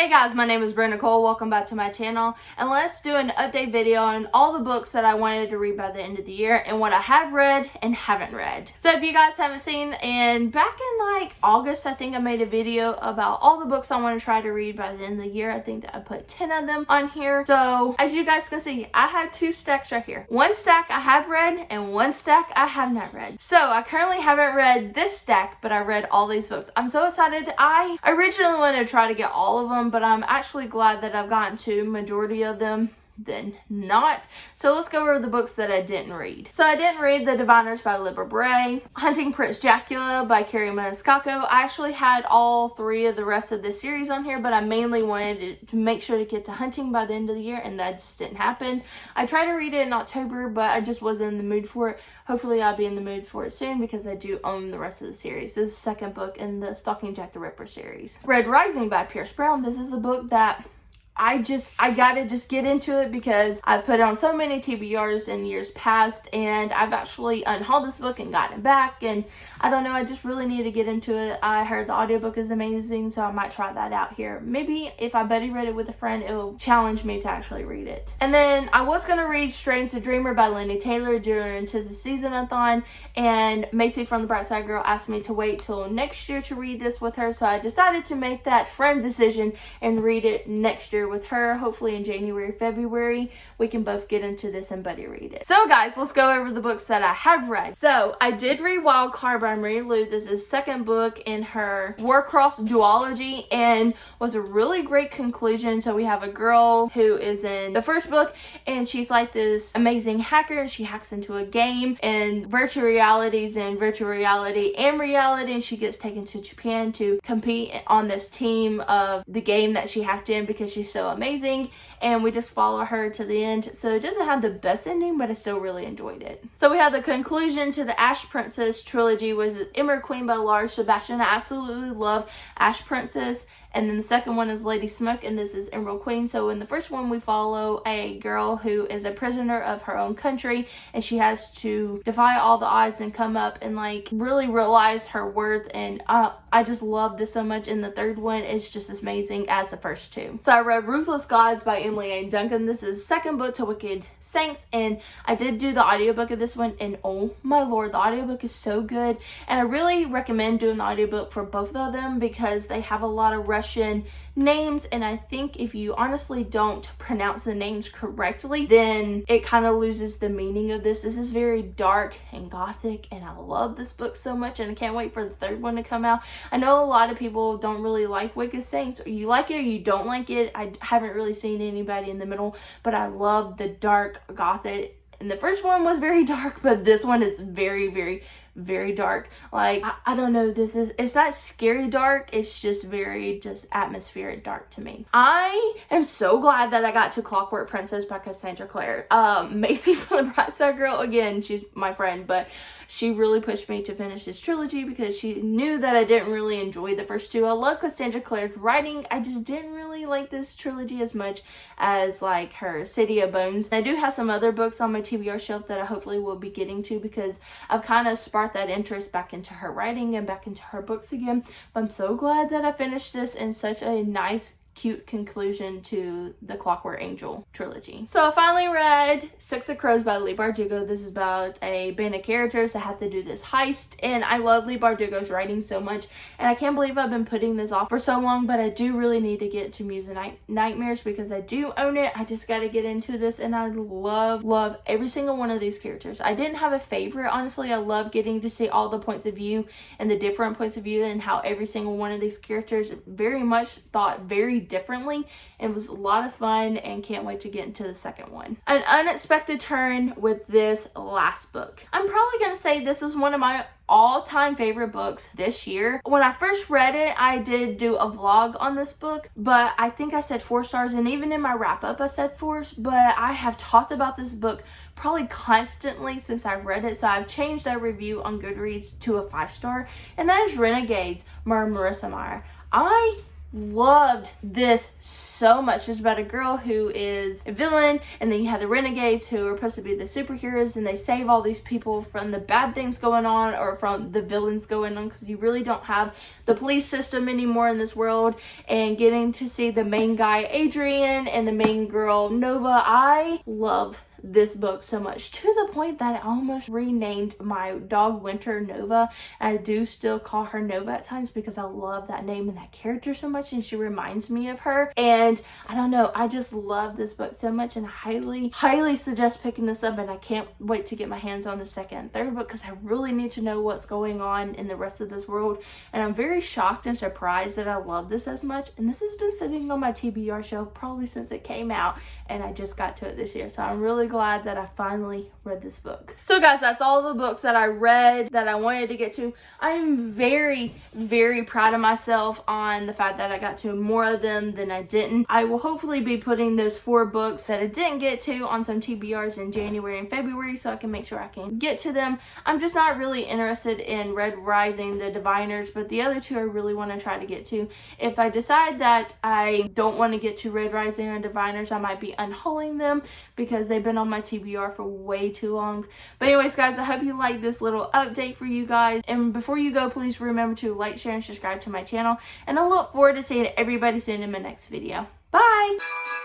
Hey guys, my name is Brenda Cole. Welcome back to my channel, and let's do an update video on all the books that I wanted to read by the end of the year and what I have read and haven't read. So if you guys haven't seen, and back in like August, I think I made a video about all the books I want to try to read by the end of the year. I think that I put 10 of them on here. So as you guys can see, I have two stacks right here. One stack I have read and one stack I have not read. So I currently haven't read this stack, but I read all these books. I'm so excited. I originally wanted to try to get all of them, but I'm actually glad that I've gotten to majority of them than not. So let's go over the books that I didn't read. So I didn't read The Diviners by Libba Bray, Hunting Prince Dracula by Kerri Maniscalco. I actually had all three of the rest of the series on here, but I mainly wanted to make sure to get to Hunting by the end of the year, and that just didn't happen. I tried to read it in October, but I just wasn't in the mood for it. Hopefully I'll be in the mood for it soon because I do own the rest of the series. This is the second book in the Stalking Jack the Ripper series. Red Rising by Pierce Brown. This is the book that I gotta just get into it because I've put on so many TBRs in years past, and I've actually unhauled this book and gotten it back, and I don't know, I just really need to get into it. I heard the audiobook is amazing, so I might try that out here. Maybe if I buddy read it with a friend, it will challenge me to actually read it. And then I was gonna read Strange the Dreamer by Lenny Taylor during 'Tis the Season-a-thon, and Macy from the Bright Side Girl asked me to wait till next year to read this with her, so I decided to make that friend decision and read it next year with her. Hopefully in January, February, we can both get into this and buddy read it. So guys, let's go over the books that I have read. So I did read Wildcard by Marie Lu. This is second book in her Warcross duology and was a really great conclusion. So we have a girl who is in the first book, and she's like this amazing hacker, and she hacks into a game and virtual realities and virtual reality and reality, and she gets taken to Japan to compete on this team of the game that she hacked in because she's so amazing, and we just follow her to the end. So it doesn't have the best ending, but I still really enjoyed it. So we have the conclusion to the Ash Princess trilogy, was Emerald Queen by Laura Sebastian. I absolutely love Ash Princess. And then the second one is Lady Smoke, and this is Emerald Queen. So in the first one, we follow a girl who is a prisoner of her own country, and she has to defy all the odds and come up and like really realize her worth. And I just love this so much. And the third one is just as amazing as the first two. So I read Ruthless Gods by Emily A. Duncan. This is second book to Wicked Saints, and I did do the audiobook of this one, and oh my lord, the audiobook is so good. And I really recommend doing the audiobook for both of them because they have a lot of Russian names, and I think if you honestly don't pronounce the names correctly, then it kind of loses the meaning of this. This is very dark and gothic, and I love this book so much, and I can't wait for the third one to come out. I know a lot of people don't really like Wicked Saints, or you like it or you don't like it. I haven't really seen anybody in the middle, but I love the dark gothic. And the first one was very dark, but this one is very dark. Like, I don't know, it's not scary dark, it's just very atmospheric dark to me. I am so glad that I got to Clockwork Princess by Cassandra Clare. Macy from the Bright Side Girl, again, she's my friend, but she really pushed me to finish this trilogy because she knew that I didn't really enjoy the first two. I love Cassandra Clare's writing. I just didn't really like this trilogy as much as like her City of Bones. I do have some other books on my TBR shelf that I hopefully will be getting to because I've kind of sparked that interest back into her writing and back into her books again. But I'm so glad that I finished this in such a nice, cute conclusion to the Clockwork Angel trilogy. So I finally read Six of Crows by Leigh Bardugo. This is about a band of characters that have to do this heist, and I love Leigh Bardugo's writing so much, and I can't believe I've been putting this off for so long, but I do really need to get to Muse and Nightmares because I do own it. I just got to get into this, and I love every single one of these characters. I didn't have a favorite, honestly. I love getting to see all the points of view and the different points of view and how every single one of these characters very much thought very differently. It was a lot of fun, and can't wait to get into the second one. An unexpected turn with this last book. I'm probably gonna say this is one of my all-time favorite books this year. When I first read it, I did do a vlog on this book, but I think I said 4 stars, and even in my wrap-up I said 4, but I have talked about this book probably constantly since I've read it, so I've changed that review on Goodreads to a 5-star, and that is Renegades by Marissa Meyer. I loved this so much. It's about a girl who is a villain, and then you have the renegades who are supposed to be the superheroes, and they save all these people from the bad things going on or from the villains going on, because you really don't have the police system anymore in this world. And getting to see the main guy Adrian and the main girl Nova, I love this book so much, to the point that I almost renamed my dog Winter Nova. I do still call her Nova at times because I love that name and that character so much, and she reminds me of her. And I don't know, I just love this book so much, and I highly suggest picking this up. And I can't wait to get my hands on the second and third book, because I really need to know what's going on in the rest of this world. And I'm very shocked and surprised that I love this as much. And this has been sitting on my TBR shelf probably since it came out, and I just got to it this year, so I'm really glad that I finally read this book. So guys, that's all the books that I read that I wanted to get to. I'm very, very proud of myself on the fact that I got to more of them than I didn't. I will hopefully be putting those 4 books that I didn't get to on some TBRs in January and February, so I can make sure I can get to them. I'm just not really interested in Red Rising, the Diviners, but the other 2 I really want to try to get to. If I decide that I don't want to get to Red Rising or Diviners, I might be unhauling them because they've been on my TBR for way too long. But anyways guys, I hope you like this little update for you guys. And before you go, please remember to like, share, and subscribe to my channel. And I look forward to seeing everybody soon in my next video. Bye!